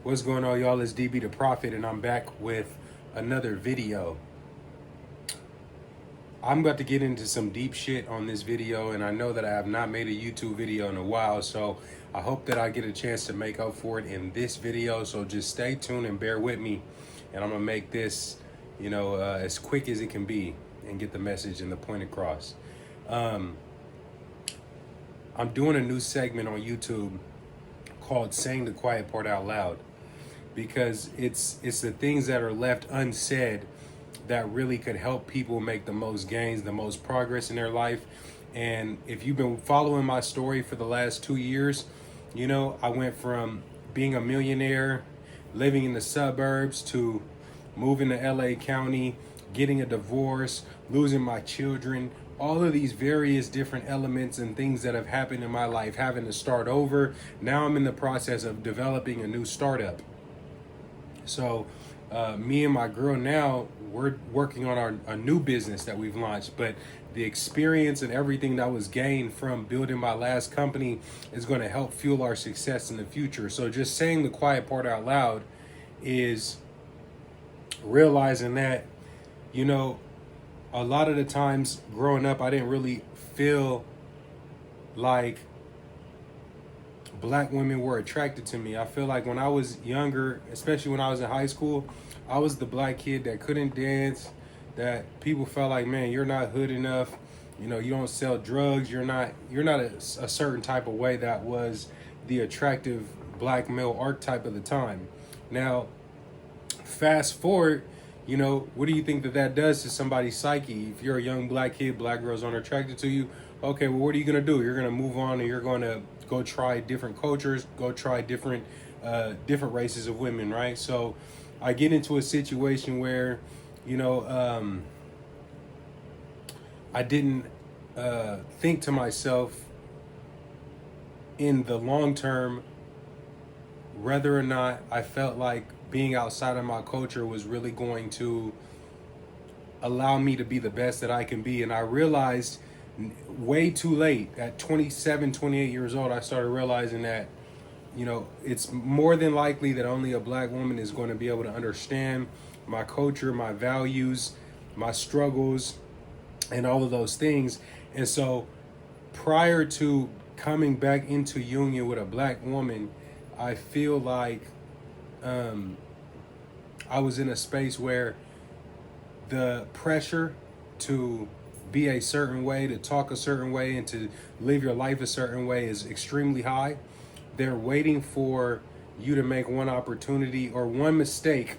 What's going on, y'all? It's DB the Prophet, and I'm back with another video. I'm about to get into some deep shit on this video, and I know that I have not made a YouTube video in a while, so I hope that I get a chance to make up for it in this video. So just stay tuned and bear with me, and I'm gonna make this, as quick as it can be and get the message and the point across. I'm doing a new segment on YouTube called Saying the Quiet Part Out Loud, because it's the things that are left unsaid that really could help people make the most gains, the most progress in their life. And if you've been following my story for the last 2 years, I went from being a millionaire, living in the suburbs, to moving to LA County, getting a divorce, losing my children, all of these various different elements and things that have happened in my life, having to start over. Now I'm in the process of developing a new startup. So me and my girl now, we're working on a new business that we've launched, but the experience and everything that was gained from building my last company is going to help fuel our success in the future. So just saying the quiet part out loud is realizing that, a lot of the times growing up, I didn't really feel like black women were attracted to me. I feel like when I was younger, especially when I was in high school, I was the black kid that couldn't dance, that people felt like, man, you're not hood enough. You don't sell drugs. You're not a certain type of way that was the attractive black male archetype of the time. Now, fast forward, what do you think that does to somebody's psyche? If you're a young black kid, black girls aren't attracted to you. Okay, well, what are you going to do? You're going to move on, and you're going to go try different cultures, go try different races of women, right? So I get into a situation where, I didn't think to myself in the long term whether or not I felt like being outside of my culture was really going to allow me to be the best that I can be. And I realized way too late, at 27, 28 years old, I started realizing that, it's more than likely that only a black woman is going to be able to understand my culture, my values, my struggles, and all of those things. And so prior to coming back into union with a black woman, I feel like I was in a space where the pressure to be a certain way, to talk a certain way, and to live your life a certain way is extremely high. They're waiting for you to make one opportunity or one mistake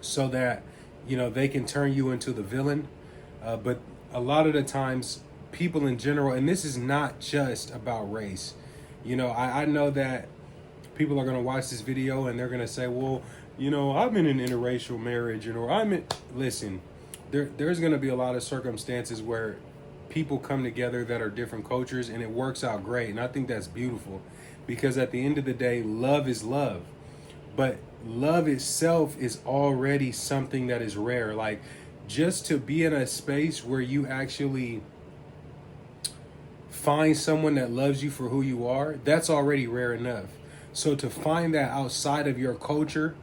so that, they can turn you into the villain. But a lot of the times, people in general, and this is not just about race, I know that people are going to watch this video and they're going to say, well, I'm in an interracial marriage, listen, there's going to be a lot of circumstances where people come together that are different cultures, and it works out great. And I think that's beautiful, because at the end of the day, love is love. But love itself is already something that is rare. Like, just to be in a space where you actually find someone that loves you for who you are, that's already rare enough. So to find that outside of your culture,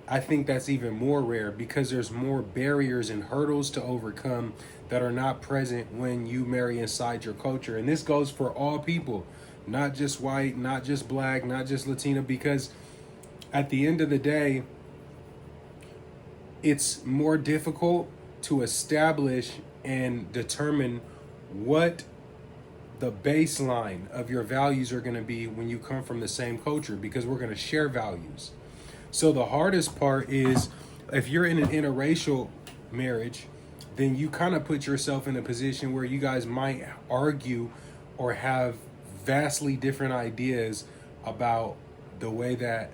I think that's even more rare, because there's more barriers and hurdles to overcome that are not present when you marry inside your culture. And this goes for all people, not just white, not just black, not just Latino, because at the end of the day, it's more difficult to establish and determine what the baseline of your values are going to be when you come from the same culture, because we're going to share values. So the hardest part is, if you're in an interracial marriage, then you kind of put yourself in a position where you guys might argue or have vastly different ideas about the way that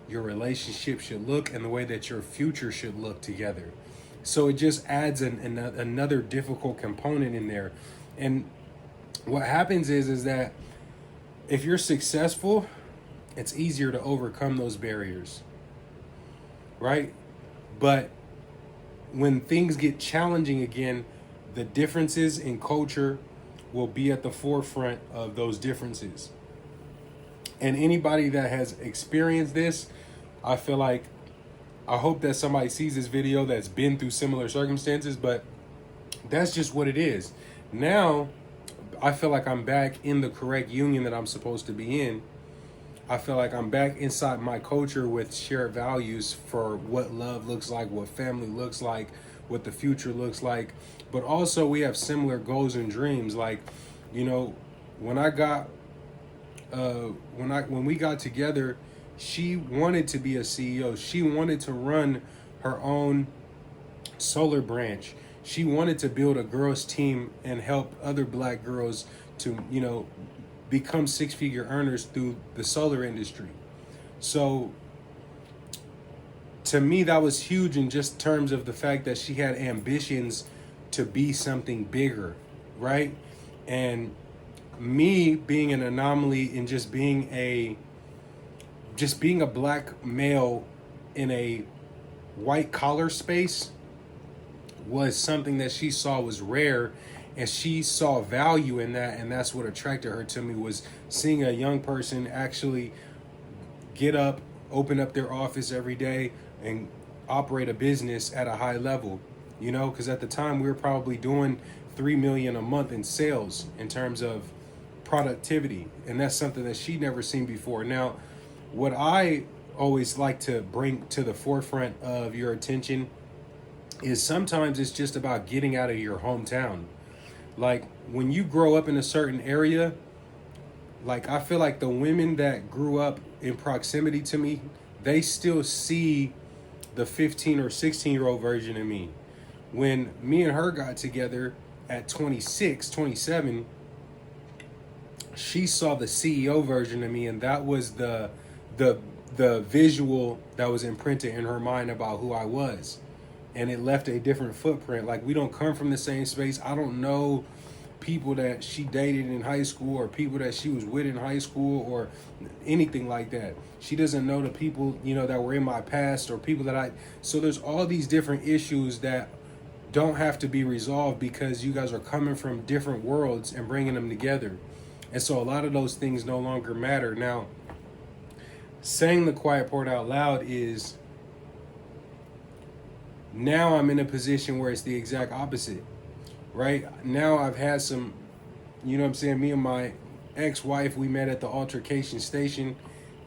your relationship should look and the way that your future should look together. So it just adds another difficult component in there. And what happens is that if you're successful, it's easier to overcome those barriers, right? But when things get challenging again, the differences in culture will be at the forefront of those differences. And anybody that has experienced this, I feel like, I hope that somebody sees this video that's been through similar circumstances, but that's just what it is. Now, I feel like I'm back in the correct union that I'm supposed to be in. I feel like I'm back inside my culture with shared values for what love looks like, what family looks like, what the future looks like. But also we have similar goals and dreams. Like, you know, when I got, when we got together, she wanted to be a CEO. She wanted to run her own solar branch. She wanted to build a girls team and help other black girls to, you know, become six-figure earners through the solar industry. So to me, that was huge in just terms of the fact that she had ambitions to be something bigger, right? And me being an anomaly and just being a black male in a white collar space was something that she saw was rare, and she saw value in that, and that's what attracted her to me, was seeing a young person actually get up, open up their office every day and operate a business at a high level, you know, because at the time we were probably doing 3 million a month in sales in terms of productivity, and that's something that she'd never seen before. Now, what I always like to bring to the forefront of your attention is sometimes it's just about getting out of your hometown. Like, when you grow up in a certain area, like, I feel like the women that grew up in proximity to me, they still see the 15 or 16-year-old version of me. When me and her got together at 26, 27, she saw the CEO version of me, and that was the visual that was imprinted in her mind about who I was. And it left a different footprint. Like, we don't come from the same space. I don't know people that she dated in high school or people that she was with in high school or anything like that. She doesn't know the people, you know, that were in my past or people that so there's all these different issues that don't have to be resolved because you guys are coming from different worlds and bringing them together. And so a lot of those things no longer matter. Now, saying the quiet part out loud is, now I'm in a position where it's the exact opposite, right? Now I've had some, you know what I'm saying? Me and my ex-wife, we met at the altercation station.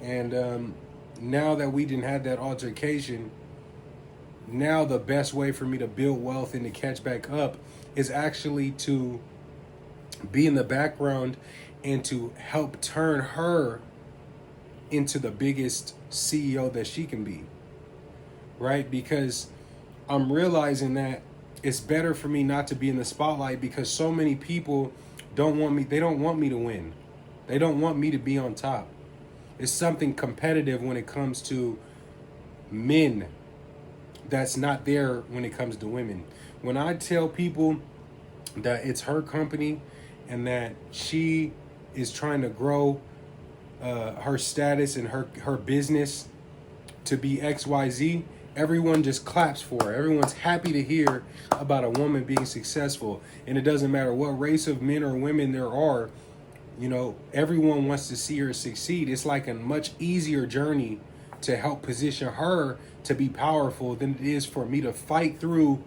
And now that we didn't have that altercation, now the best way for me to build wealth and to catch back up is actually to be in the background and to help turn her into the biggest CEO that she can be, right? Because I'm realizing that it's better for me not to be in the spotlight, because so many people don't want me. They don't want me to win. They don't want me to be on top. It's something competitive when it comes to men that's not there when it comes to women. When I tell people that it's her company and that she is trying to grow her status and her business to be XYZ, everyone just claps for her. Everyone's happy to hear about a woman being successful. And it doesn't matter what race of men or women there are, you know, everyone wants to see her succeed. It's like a much easier journey to help position her to be powerful than it is for me to fight through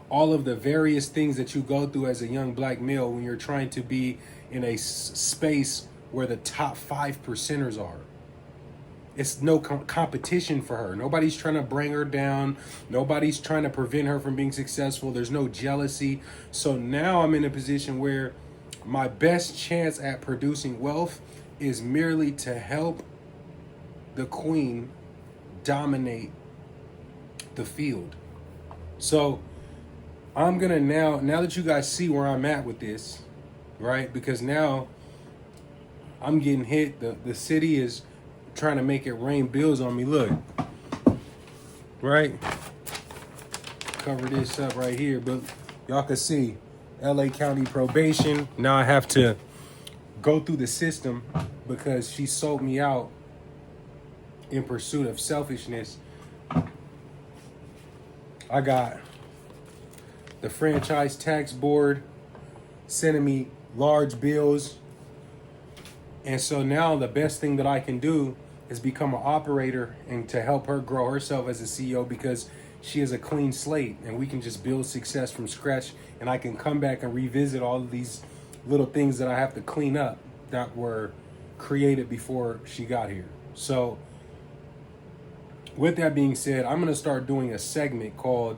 all of the various things that you go through as a young black male when you're trying to be in a space where the top 5%ers are. It's no competition for her. Nobody's trying to bring her down. Nobody's trying to prevent her from being successful. There's no jealousy. So now I'm in a position where my best chance at producing wealth is merely to help the queen dominate the field. So I'm gonna now that you guys see where I'm at with this, right? Because now I'm getting hit. The city is trying to make it rain bills on me. Look, right? Cover this up right here, but y'all can see LA County probation. Now I have to go through the system because she sold me out in pursuit of selfishness. I got the franchise tax board sending me large bills And so now the best thing that I can do is become an operator and to help her grow herself as a CEO, because she is a clean slate and we can just build success from scratch. And I can come back and revisit all of these little things that I have to clean up that were created before she got here. So with that being said, I'm going to start doing a segment called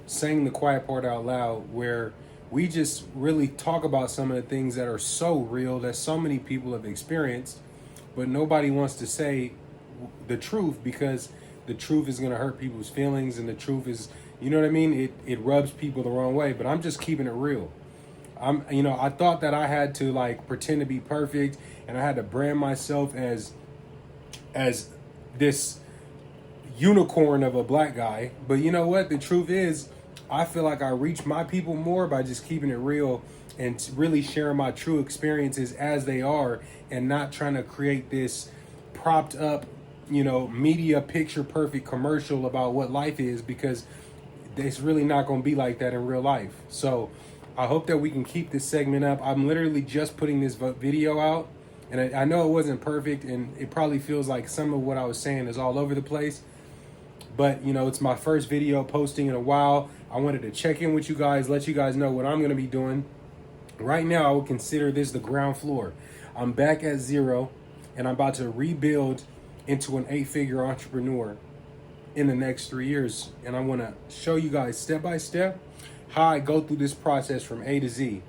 Saying the Quiet Part Out Loud, where we just really talk about some of the things that are so real that so many people have experienced, but nobody wants to say the truth because the truth is going to hurt people's feelings, and the truth is, you know what I mean? It rubs people the wrong way, but I'm just keeping it real. I thought that I had to like pretend to be perfect and I had to brand myself as this unicorn of a black guy. But you know what? The truth is, I feel like I reach my people more by just keeping it real and really sharing my true experiences as they are, and not trying to create this propped up, media picture perfect commercial about what life is, because it's really not going to be like that in real life. So I hope that we can keep this segment up. I'm literally just putting this video out, and I know it wasn't perfect, and it probably feels like some of what I was saying is all over the place. But, it's my first video posting in a while. I wanted to check in with you guys, let you guys know what I'm going to be doing. Right now, I would consider this the ground floor. I'm back at zero, and I'm about to rebuild into an 8-figure entrepreneur in the next 3 years. And I want to show you guys step by step how I go through this process from A to Z.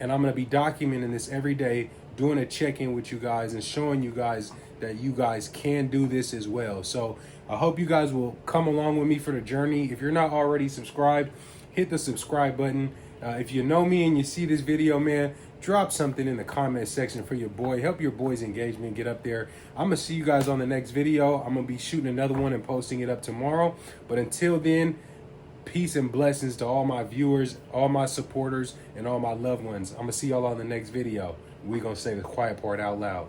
And I'm going to be documenting this every day, doing a check-in with you guys and showing you guys that you guys can do this as well. So I hope you guys will come along with me for the journey. If you're not already subscribed, hit the subscribe button. If you know me and you see this video, man, drop something in the comment section for your boy. Help your boy's engagement get up there. I'm going to see you guys on the next video. I'm going to be shooting another one and posting it up tomorrow. But until then, peace and blessings to all my viewers, all my supporters, and all my loved ones. I'm going to see y'all on the next video. We're going to say the quiet part out loud.